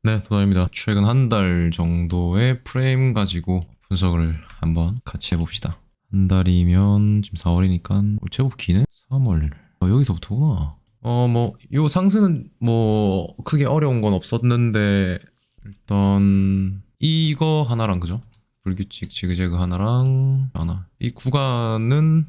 네, 도다입니다. 최근 한 달 정도의 프레임 가지고 분석을 한번 같이 해봅시다. 한 달이면 지금 4월이니까 제법 기네? 3월. 여기서부터구나. 요 상승은 크게 어려운 건 없었는데, 일단, 이거 하나랑, 그죠? 불규칙 지그재그 하나랑, 하나. 이 구간은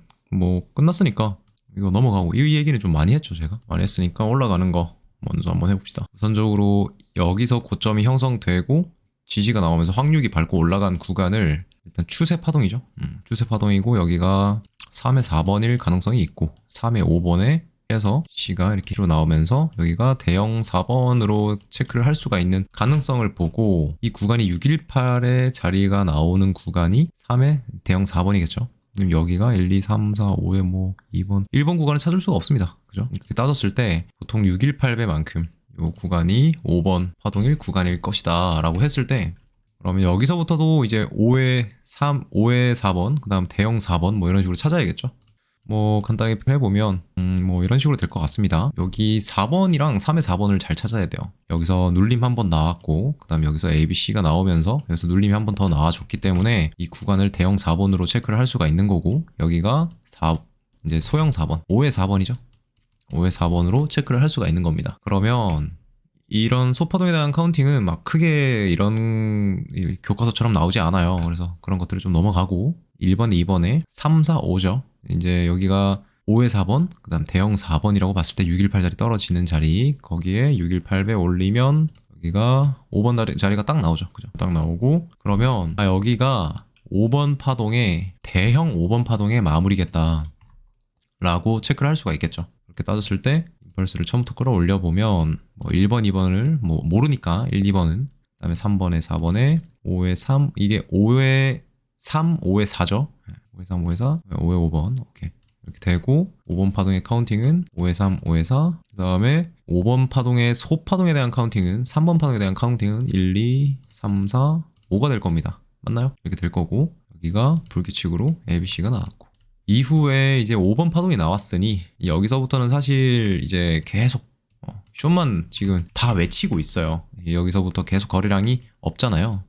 끝났으니까, 이거 넘어가고, 이 얘기는 좀 많이 했죠, 제가. 많이 했으니까 올라가는 거 먼저 한번 해봅시다. 우선적으로 여기서 고점이 형성되고 지지가 나오면서 확률이 밟고 올라간 구간을 일단 추세 파동이죠. 추세 파동이고 여기가 3의 4번일 가능성이 있고 3의 5번에 해서 C가 이렇게 로 나오면서 여기가 대형 4번으로 체크를 할 수가 있는 가능성을 보고 이 구간이 618의 자리가 나오는 구간이 3의 대형 4번이겠죠. 그럼 여기가 1, 2, 3, 4, 5의 2번 1번 구간을 찾을 수가 없습니다. 그죠? 이렇게 따졌을 때 보통 618배만큼 이 구간이 5번 파동일 구간일 것이다 라고 했을 때, 그러면 여기서부터도 이제 5의 3, 5의 4번, 그 다음 대형 4번 이런 식으로 찾아야겠죠. 간단하게 해보면 이런 식으로 될 것 같습니다. 여기 4번이랑 3의 4번을 잘 찾아야 돼요. 여기서 눌림 한 번 나왔고 그 다음 여기서 A, B, C가 나오면서 여기서 눌림이 한 번 더 나와줬기 때문에 이 구간을 대형 4번으로 체크를 할 수가 있는 거고, 여기가 이제 소형 4번, 5의 4번이죠. 5의 4번으로 체크를 할 수가 있는 겁니다. 그러면 이런 소파동에 대한 카운팅은 막 크게 이런 교과서처럼 나오지 않아요. 그래서 그런 것들을 좀 넘어가고 1번, 2번에 3, 4, 5죠. 이제 여기가 5의 4번, 그 다음 대형 4번이라고 봤을 때 618자리 떨어지는 자리, 거기에 618배 올리면 여기가 5번 자리가 딱 나오죠. 그죠? 딱 나오고, 그러면 여기가 5번 파동에 대형 5번 파동의 마무리겠다 라고 체크를 할 수가 있겠죠. 그렇게 따졌을 때 임펄스를 처음부터 끌어올려 보면 1번, 2번을 모르니까 1, 2번은, 그 다음에 3번에 4번에 5에 3, 이게 5에 3, 5에 4죠. 5에 3, 5에 4, 5에 5번. 오케이. 이렇게 되고 5번 파동의 카운팅은 5에 3, 5에 4. 그 다음에 5번 파동의 소파동에 대한 카운팅은 3번 파동에 대한 카운팅은 1, 2, 3, 4, 5가 될 겁니다. 맞나요? 이렇게 될 거고, 여기가 불규칙으로 ABC가 나왔고, 이후에 이제 5번 파동이 나왔으니 여기서부터는 사실 이제 계속 숏만 지금 다 외치고 있어요. 여기서부터 계속 거래량이 없잖아요.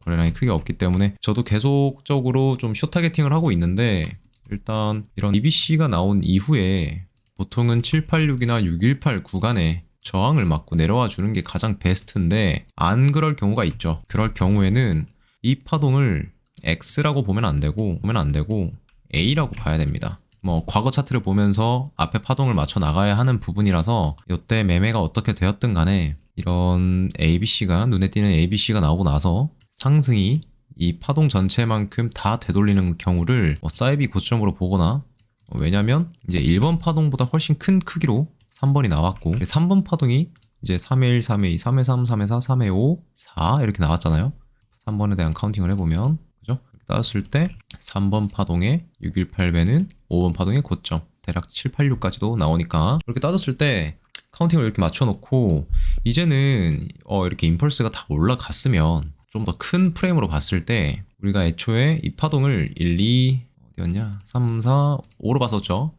거래량이 크게 없기 때문에 저도 계속적으로 좀 숏 타겟팅을 하고 있는데, 일단 이런 EBC가 나온 이후에 보통은 786이나 618 구간에 저항을 맞고 내려와 주는 게 가장 베스트인데, 안 그럴 경우가 있죠. 그럴 경우에는 이 파동을 X라고 보면 안 되고 A라고 봐야 됩니다. 과거 차트를 보면서 앞에 파동을 맞춰 나가야 하는 부분이라서 이때 매매가 어떻게 되었든 간에 이런 ABC가, 눈에 띄는 ABC가 나오고 나서 상승이 이 파동 전체만큼 다 되돌리는 경우를 사이비 고점으로 보거나, 왜냐면 이제 1번 파동보다 훨씬 큰 크기로 3번이 나왔고 3번 파동이 이제 3회 1, 3회 2, 3회 3, 3회 4, 3회 5, 4 이렇게 나왔잖아요. 3번에 대한 카운팅을 해보면, 그죠? 따졌을 때 3번 파동의 618배는 5번 파동의 고점 대략 786까지도 나오니까, 그렇게 따졌을 때 카운팅을 이렇게 맞춰놓고 이제는 이렇게 임펄스가 다 올라갔으면 좀 더 큰 프레임으로 봤을 때 우리가 애초에 이 파동을 1, 2 어디였냐 3, 4, 5로 봤었죠.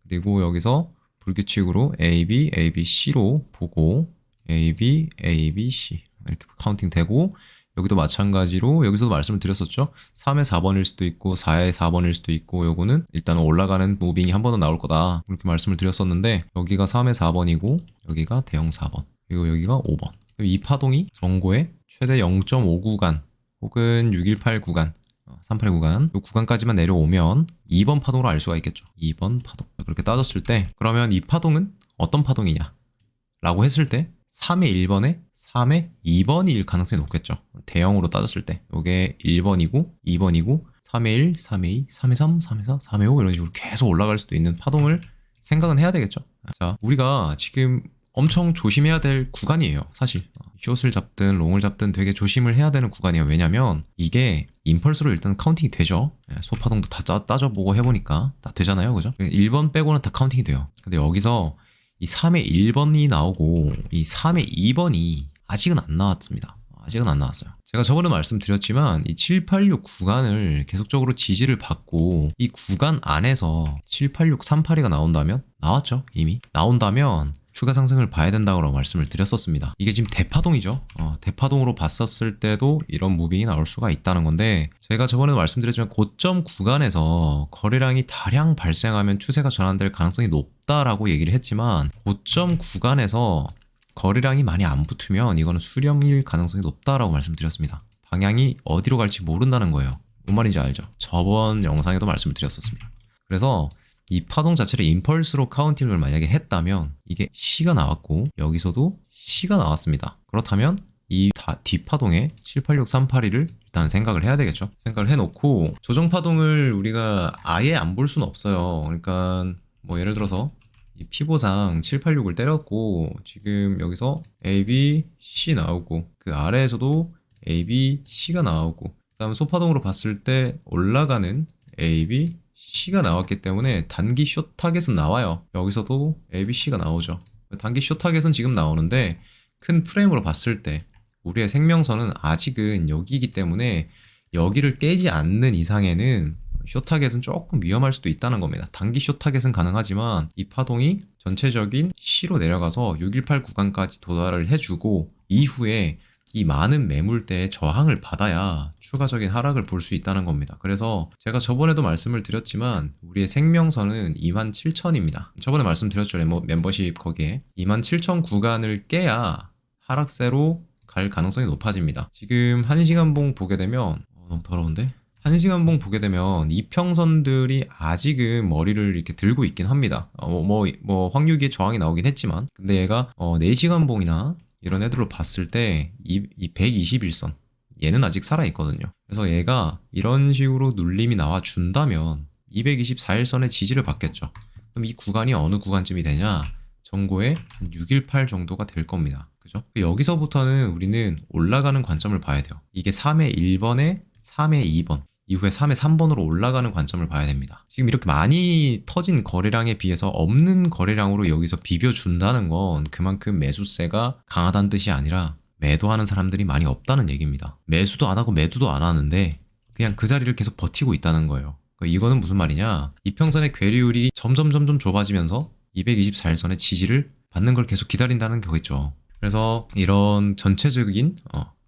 그리고 여기서 불규칙으로 A, B, A, B, C로 보고 A, B, A, B, C 이렇게 카운팅 되고, 여기도 마찬가지로 여기서도 말씀을 드렸었죠. 3의 4번일 수도 있고 4의 4번일 수도 있고, 요거는 일단 올라가는 무빙이 한 번 더 나올 거다 그렇게 말씀을 드렸었는데, 여기가 3의 4번이고 여기가 대형 4번, 그리고 여기가 5번. 이 파동이 전고의 최대 0.5 구간 혹은 618 구간, 38 구간, 이 구간까지만 내려오면 2번 파동으로 알 수가 있겠죠. 2번 파동. 그렇게 따졌을 때 그러면 이 파동은 어떤 파동이냐 라고 했을 때 3의 1번에 3의 2번일 가능성이 높겠죠. 대형으로 따졌을 때 이게 1번이고 2번이고 3의 1, 3의 2, 3의 3, 3의 4, 3의 5 이런 식으로 계속 올라갈 수도 있는 파동을 생각은 해야 되겠죠. 자, 우리가 지금 엄청 조심해야 될 구간이에요. 사실 숏을 잡든 롱을 잡든 되게 조심을 해야 되는 구간이에요. 왜냐면 이게 임펄스로 일단 카운팅이 되죠. 소파동도 다 따져보고 해보니까 다 되잖아요. 그죠? 1번 빼고는 다 카운팅이 돼요. 근데 여기서 이 3의 1번이 나오고 이 3의 2번이 아직은 안 나왔습니다. 아직은 안 나왔어요. 제가 저번에 말씀드렸지만 이 786 구간을 계속적으로 지지를 받고 이 구간 안에서 786, 382가 나온다면, 나왔죠 이미. 나온다면 추가 상승을 봐야 된다고 말씀을 드렸었습니다. 이게 지금 대파동이죠. 대파동으로 봤었을 때도 이런 무빙이 나올 수가 있다는 건데, 제가 저번에도 말씀드렸지만 고점 구간에서 거래량이 다량 발생하면 추세가 전환될 가능성이 높다라고 얘기를 했지만, 고점 구간에서 거래량이 많이 안 붙으면 이거는 수렴일 가능성이 높다라고 말씀드렸습니다. 방향이 어디로 갈지 모른다는 거예요. 뭔 말인지 알죠? 저번 영상에도 말씀을 드렸었습니다. 그래서 이 파동 자체를 임펄스로 카운팅을 만약에 했다면 이게 C가 나왔고 여기서도 C가 나왔습니다. 그렇다면 이 뒷파동에 786-382를 일단 생각을 해야 되겠죠. 생각을 해놓고 조정파동을 우리가 아예 안 볼 수는 없어요. 그러니까 뭐 예를 들어서 이 피보상 786을 때렸고 지금 여기서 A, B, C 나오고 그 아래에서도 A, B, C가 나오고 그 다음 소파동으로 봤을 때 올라가는 A, B, C가 나왔기 때문에 단기 숏 타겟은 나와요. 여기서도 A, B, C가 나오죠. 단기 숏 타겟은 지금 나오는데 큰 프레임으로 봤을 때 우리의 생명선은 아직은 여기이기 때문에 여기를 깨지 않는 이상에는 숏 타겟은 조금 위험할 수도 있다는 겁니다. 단기 숏 타겟은 가능하지만 이 파동이 전체적인 C로 내려가서 618 구간까지 도달을 해주고 이후에 이 많은 매물대의 저항을 받아야 추가적인 하락을 볼 수 있다는 겁니다. 그래서 제가 저번에도 말씀을 드렸지만 우리의 생명선은 27,000입니다. 저번에 말씀드렸죠. 멤버십 거기에 27,000 구간을 깨야 하락세로 갈 가능성이 높아집니다. 지금 1시간봉 보게 되면 너무 더러운데? 1시간봉 보게 되면 이평선들이 아직은 머리를 이렇게 들고 있긴 합니다. 황유기의 저항이 나오긴 했지만 근데 얘가 4시간봉이나 이런 애들로 봤을 때 이 121선 얘는 아직 살아있거든요. 그래서 얘가 이런 식으로 눌림이 나와준다면 224일선의 지지를 받겠죠. 그럼 이 구간이 어느 구간쯤이 되냐? 전고의 한 618 정도가 될 겁니다. 그죠? 여기서부터는 우리는 올라가는 관점을 봐야 돼요. 이게 3의 1번에 3의 2번 이후에 3의 3번으로 올라가는 관점을 봐야 됩니다. 지금 이렇게 많이 터진 거래량에 비해서 없는 거래량으로 여기서 비벼준다는 건 그만큼 매수세가 강하다는 뜻이 아니라 매도하는 사람들이 많이 없다는 얘기입니다. 매수도 안 하고 매도도 안 하는데 그냥 그 자리를 계속 버티고 있다는 거예요. 이거는 무슨 말이냐? 이평선의 괴리율이 점점 좁아지면서 224일선의 지지를 받는 걸 계속 기다린다는 거겠죠. 그래서 이런 전체적인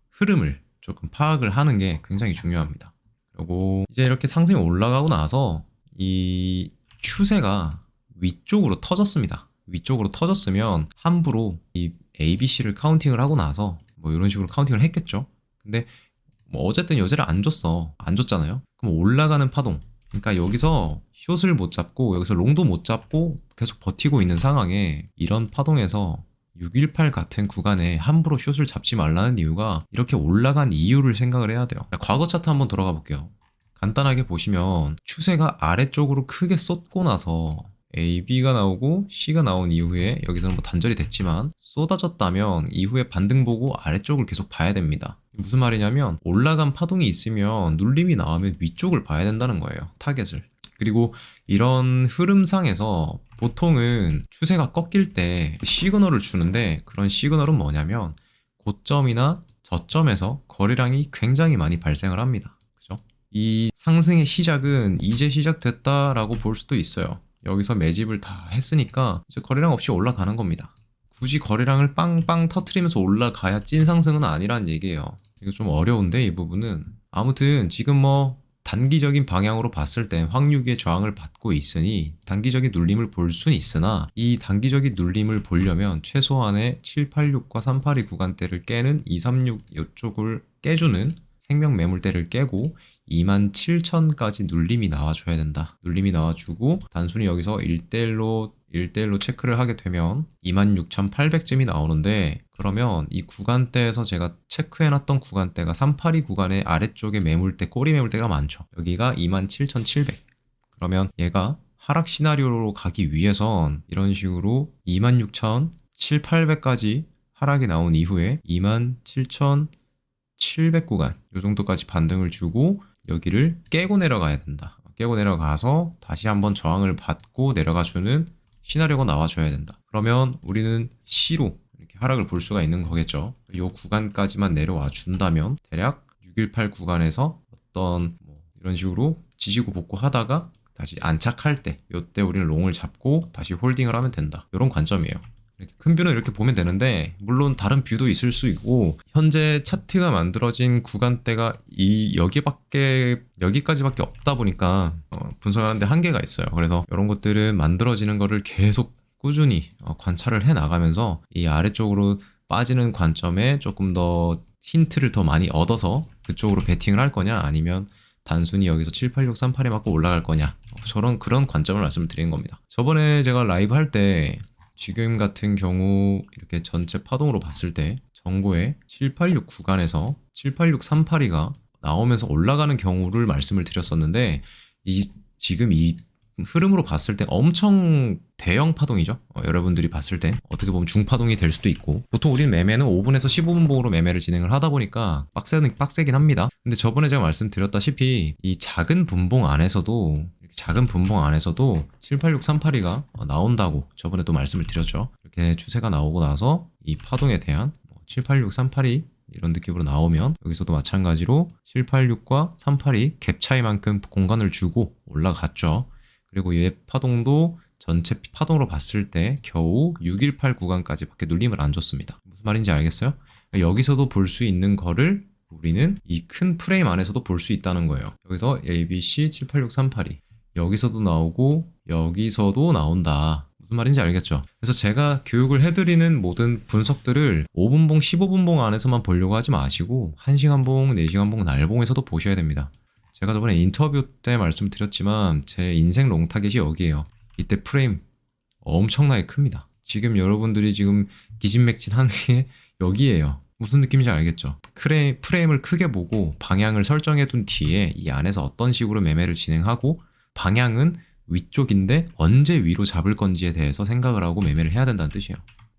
흐름을 조금 파악을 하는 게 굉장히 중요합니다. 그리고 이제 이렇게 상승이 올라가고 나서 이 추세가 위쪽으로 터졌습니다. 위쪽으로 터졌으면 함부로 이 ABC를 카운팅을 하고 나서 뭐 이런 식으로 카운팅을 했겠죠. 근데 뭐 어쨌든 여지를 안 줬잖아요. 그럼 올라가는 파동, 그러니까 여기서 숏을 못 잡고 여기서 롱도 못 잡고 계속 버티고 있는 상황에 이런 파동에서 618 같은 구간에 함부로 숏을 잡지 말라는 이유가 이렇게 올라간 이유를 생각을 해야 돼요. 과거 차트 한번 돌아가 볼게요. 간단하게 보시면 추세가 아래쪽으로 크게 쏟고 나서 A, B가 나오고 C가 나온 이후에 여기서는 뭐 단절이 됐지만 쏟아졌다면 이후에 반등 보고 아래쪽을 계속 봐야 됩니다. 무슨 말이냐면 올라간 파동이 있으면 눌림이 나오면 위쪽을 봐야 된다는 거예요. 타겟을. 그리고 이런 흐름상에서 보통은 추세가 꺾일 때 시그널을 주는데 그런 시그널은 뭐냐면 고점이나 저점에서 거래량이 굉장히 많이 발생을 합니다. 그죠? 이 상승의 시작은 이제 시작됐다라고 볼 수도 있어요. 여기서 매집을 다 했으니까 이제 거래량 없이 올라가는 겁니다. 굳이 거래량을 빵빵 터트리면서 올라가야 찐 상승은 아니라는 얘기예요. 이거 좀 어려운데 이 부분은. 아무튼 지금 뭐 단기적인 방향으로 봤을 때 황유기의 저항을 받고 있으니 단기적인 눌림을 볼 수는 있으나 이 단기적인 눌림을 보려면 최소한의 786과 382 구간대를 깨는 236 이쪽을 깨주는 생명 매물대를 깨고 27,000까지 눌림이 나와줘야 된다. 눌림이 나와주고 단순히 여기서 1대1로 체크를 하게 되면 26,800쯤이 나오는데 그러면 이 구간대에서 제가 체크해놨던 구간대가 382 구간의 아래쪽에 매물대, 꼬리 매물대가 많죠. 여기가 27,700. 그러면 얘가 하락 시나리오로 가기 위해선 이런 식으로 26,700까지 하락이 나온 이후에 27,700 구간 이 정도까지 반등을 주고 여기를 깨고 내려가야 된다. 깨고 내려가서 다시 한번 저항을 받고 내려가주는 시나리오가 나와줘야 된다. 그러면 우리는 C로 이렇게 하락을 볼 수가 있는 거겠죠. 이 구간까지만 내려와 준다면 대략 618 구간에서 어떤 이런 식으로 지지고 볶고 하다가 다시 안착할 때 이때 우리는 롱을 잡고 다시 홀딩을 하면 된다. 이런 관점이에요. 이렇게 큰 뷰는 이렇게 보면 되는데, 물론 다른 뷰도 있을 수 있고, 현재 차트가 만들어진 구간대가 여기까지밖에 없다 보니까 분석하는데 한계가 있어요. 그래서 이런 것들은 만들어지는 거를 계속 꾸준히 관찰을 해 나가면서 이 아래쪽으로 빠지는 관점에 조금 더 힌트를 더 많이 얻어서 그쪽으로 베팅을 할 거냐, 아니면 단순히 여기서 78638에 맞고 올라갈 거냐, 그런 관점을 말씀을 드리는 겁니다. 저번에 제가 라이브 할 때 지금 같은 경우 이렇게 전체 파동으로 봤을 때 전고에 786 구간에서 78638가 나오면서 올라가는 경우를 말씀을 드렸었는데, 지금 이 흐름으로 봤을 때 엄청 대형 파동이죠. 여러분들이 봤을 때 어떻게 보면 중파동이 될 수도 있고, 보통 우리는 매매는 5분에서 15분 봉으로 매매를 진행을 하다 보니까 빡세긴 합니다. 근데 저번에 제가 말씀드렸다시피 이 작은 분봉 안에서도 78638가 나온다고 저번에 또 말씀을 드렸죠. 이렇게 추세가 나오고 나서 이 파동에 대한 78638이 이런 느낌으로 나오면, 여기서도 마찬가지로 786과 38이 갭 차이만큼 공간을 주고 올라갔죠. 그리고 얘 파동도 전체 파동으로 봤을 때 겨우 618 구간까지 밖에 눌림을 안 줬습니다. 무슨 말인지 알겠어요? 여기서도 볼 수 있는 거를 우리는 이 큰 프레임 안에서도 볼 수 있다는 거예요. 여기서 ABC 78638이 여기서도 나오고 여기서도 나온다. 무슨 말인지 알겠죠? 그래서 제가 교육을 해드리는 모든 분석들을 5분봉, 15분봉 안에서만 보려고 하지 마시고 1시간봉, 4시간봉, 날봉에서도 보셔야 됩니다. 제가 저번에 인터뷰 때 말씀드렸지만 제 인생 롱타겟이 여기에요. 이때 프레임 엄청나게 큽니다. 지금 여러분들이 지금 기진맥진하는 게 여기에요. 무슨 느낌인지 알겠죠? 프레임을 크게 보고 방향을 설정해 둔 뒤에 이 안에서 어떤 식으로 매매를 진행하고, 방향은 위쪽인데 언제 위로 잡을 건지에 대해서 생각을 하고 매매를 해야 된다는 뜻이에요.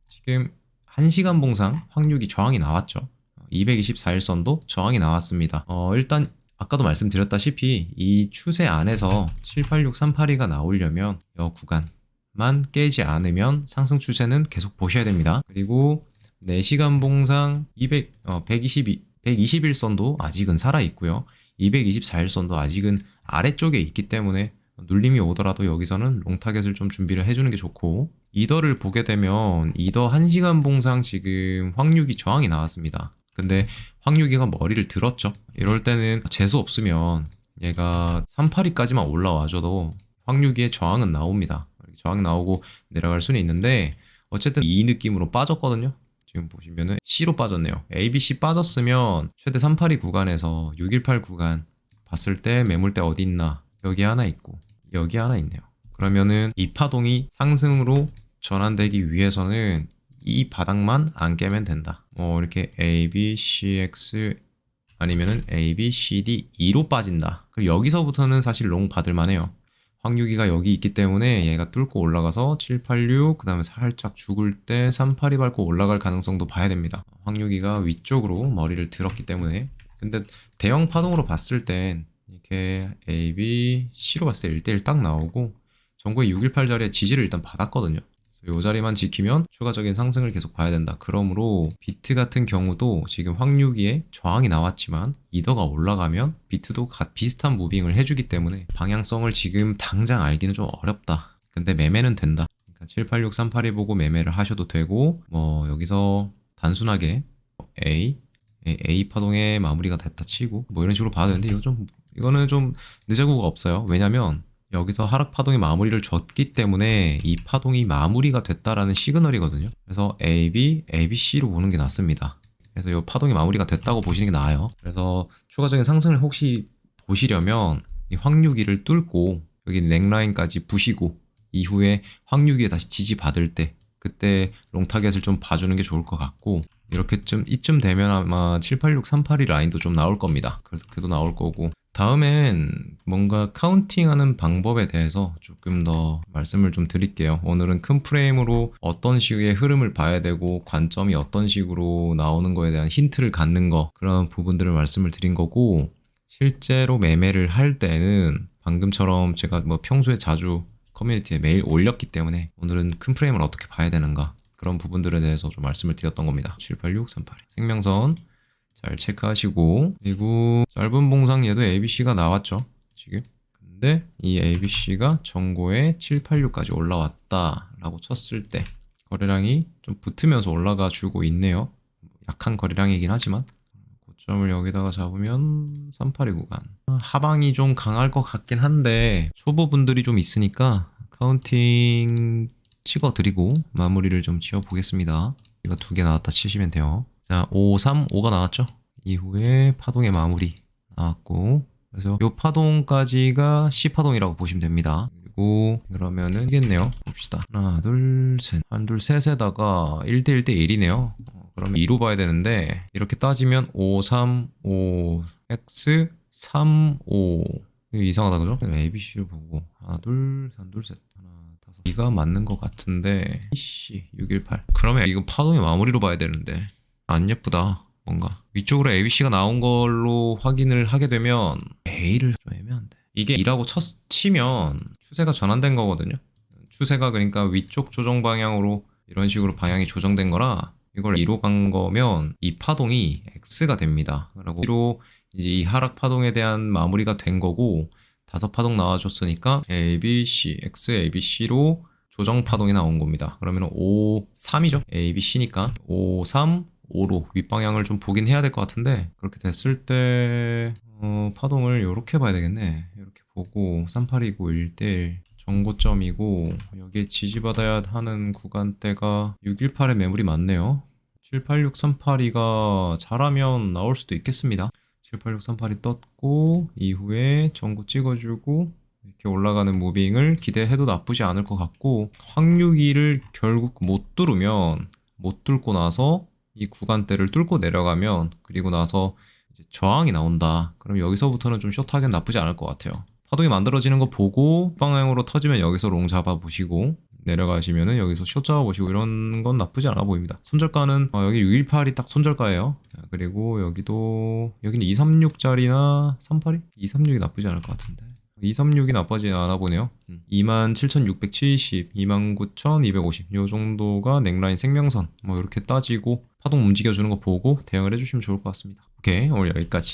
지금 1시간 봉상 확률이 저항이 나왔죠. 224일선도 저항이 나왔습니다. 일단 아까도 말씀드렸다시피 이 추세 안에서 78638가 나오려면 이 구간만 깨지 않으면 상승 추세는 계속 보셔야 됩니다. 그리고 4시간 봉상 121선도 아직은 살아있고요. 224일선도 아직은 아래쪽에 있기 때문에 눌림이 오더라도 여기서는 롱타겟을 좀 준비를 해주는 게 좋고, 이더를 보게 되면 이더 1시간 봉상 지금 확률이 저항이 나왔습니다. 근데 확률기가 머리를 들었죠. 이럴 때는 재수 없으면 얘가 382까지만 올라와줘도 확률기에 저항은 나옵니다. 저항 나오고 내려갈 수는 있는데, 어쨌든 이 느낌으로 빠졌거든요. 지금 보시면은 C로 빠졌네요. ABC 빠졌으면 최대 382 구간에서 618 구간 봤을 때 매물대 어디 있나, 여기 하나 있고 여기 하나 있네요. 그러면은 이 파동이 상승으로 전환되기 위해서는 이 바닥만 안 깨면 된다. 이렇게 A, B, C, X 아니면은 A, B, C, D, E로 빠진다. 그리고 여기서부터는 사실 롱 받을만 해요. 확률기가 여기 있기 때문에 얘가 뚫고 올라가서 786, 그 다음에 살짝 죽을 때 382 밟고 올라갈 가능성도 봐야 됩니다. 확률기가 위쪽으로 머리를 들었기 때문에. 근데 대형 파동으로 봤을 땐 이렇게 A, B, C로 봤을 때 1대1 딱 나오고, 전고의 618 자리에 지지를 일단 받았거든요. 이 자리만 지키면 추가적인 상승을 계속 봐야 된다. 그러므로 비트 같은 경우도 지금 확률기에 저항이 나왔지만 이더가 올라가면 비트도 비슷한 무빙을 해주기 때문에 방향성을 지금 당장 알기는 좀 어렵다. 근데 매매는 된다. 그러니까 78638이 보고 매매를 하셔도 되고, 여기서 단순하게 A 파동의 마무리가 됐다 치고 이런 식으로 봐도 되는데, 이거는 좀 늦어구가 없어요. 왜냐면 여기서 하락 파동의 마무리를 줬기 때문에 이 파동이 마무리가 됐다라는 시그널이거든요. 그래서 A, B, A, B, C로 보는 게 낫습니다. 그래서 이 파동이 마무리가 됐다고 보시는 게 나아요. 그래서 추가적인 상승을 혹시 보시려면 이 확률기를 뚫고 여기 넥라인까지 부시고 이후에 확률기에 다시 지지받을 때, 그때 롱타겟을 좀 봐주는 게 좋을 것 같고, 이쯤 되면 아마 78638이 라인도 좀 나올 겁니다. 그래도 나올 거고, 다음엔 뭔가 카운팅하는 방법에 대해서 조금 더 말씀을 좀 드릴게요. 오늘은 큰 프레임으로 어떤 식의 흐름을 봐야 되고 관점이 어떤 식으로 나오는 거에 대한 힌트를 갖는 거, 그런 부분들을 말씀을 드린 거고, 실제로 매매를 할 때는 방금처럼 제가 평소에 자주 커뮤니티에 매일 올렸기 때문에 오늘은 큰 프레임을 어떻게 봐야 되는가, 그런 부분들에 대해서 좀 말씀을 드렸던 겁니다. 78638 생명선 잘 체크하시고, 그리고 짧은 봉상 얘도 ABC가 나왔죠 지금. 근데 이 ABC가 전고에 786까지 올라왔다 라고 쳤을 때 거래량이 좀 붙으면서 올라가 주고 있네요. 약한 거래량이긴 하지만 고점을 여기다가 잡으면 382 구간. 하방이 좀 강할 것 같긴 한데 초보분들이 좀 있으니까 카운팅 찍어드리고 마무리를 좀 지어보겠습니다. 이거 2개 나왔다 치시면 돼요. 자, 535가 나왔죠. 이후에 파동의 마무리 나왔고, 그래서 요 파동까지가 C파동이라고 보시면 됩니다. 그리고 그러면은 이겠네요. 봅시다. 하나, 둘, 셋. 한, 둘, 셋에다가 1대 1대 1이네요. 그러면 2로 봐야 되는데, 이렇게 따지면 5, 3, 5, X, 3, 5. 이거 이상하다, 그죠? ABC를 보고, 하나, 둘, 셋, 둘, 셋. 하나, 다섯. 이가 맞는 것 같은데, C, 618. 그러면 이거 파동의 마무리로 봐야 되는데, 안 예쁘다. 뭔가 위쪽으로 ABC가 나온 걸로 확인을 하게 되면 A를 좀 애매한데 이게 2라고 치면 추세가 전환된 거거든요. 추세가 그러니까 위쪽 조정 방향으로 이런 식으로 방향이 조정된 거라 이걸 2로 간 거면 이 파동이 X가 됩니다. 그리고 2로 이제 이 하락 파동에 대한 마무리가 된 거고 5파동 나와줬으니까 ABC, X, ABC로 조정 파동이 나온 겁니다. 그러면 5, 3이죠. ABC니까 5, 3, 5로 윗방향을 좀 보긴 해야 될 것 같은데 그렇게 됐을 때 파동을 이렇게 봐야 되겠네. 이렇게 보고 38이고 1대1 정고점이고 여기에 지지받아야 하는 구간대가 618의 매물이 많네요. 786382가 잘하면 나올 수도 있겠습니다. 786382 떴고 이후에 정고 찍어주고 이렇게 올라가는 무빙을 기대해도 나쁘지 않을 것 같고 확률기를 결국 못 뚫으면 못 뚫고 나서 이 구간대를 뚫고 내려가면 그리고 나서 이제 저항이 나온다. 그럼 여기서부터는 좀 숏하기는 나쁘지 않을 것 같아요. 파동이 만들어지는 거 보고 방향으로 터지면 여기서 롱 잡아보시고 내려가시면은 여기서 숏 잡아보시고 이런 건 나쁘지 않아 보입니다. 손절가는 여기 618이 딱 손절가예요. 그리고 여기는 236짜리나 382? 236이 나쁘지 않을 것 같은데 236이 나쁘지 않아 보네요. 27,670, 29,250 요 정도가 넥라인 생명선 뭐 이렇게 따지고 파동 움직여주는 거 보고 대응을 해주시면 좋을 것 같습니다. 오케이, 오늘 여기까지.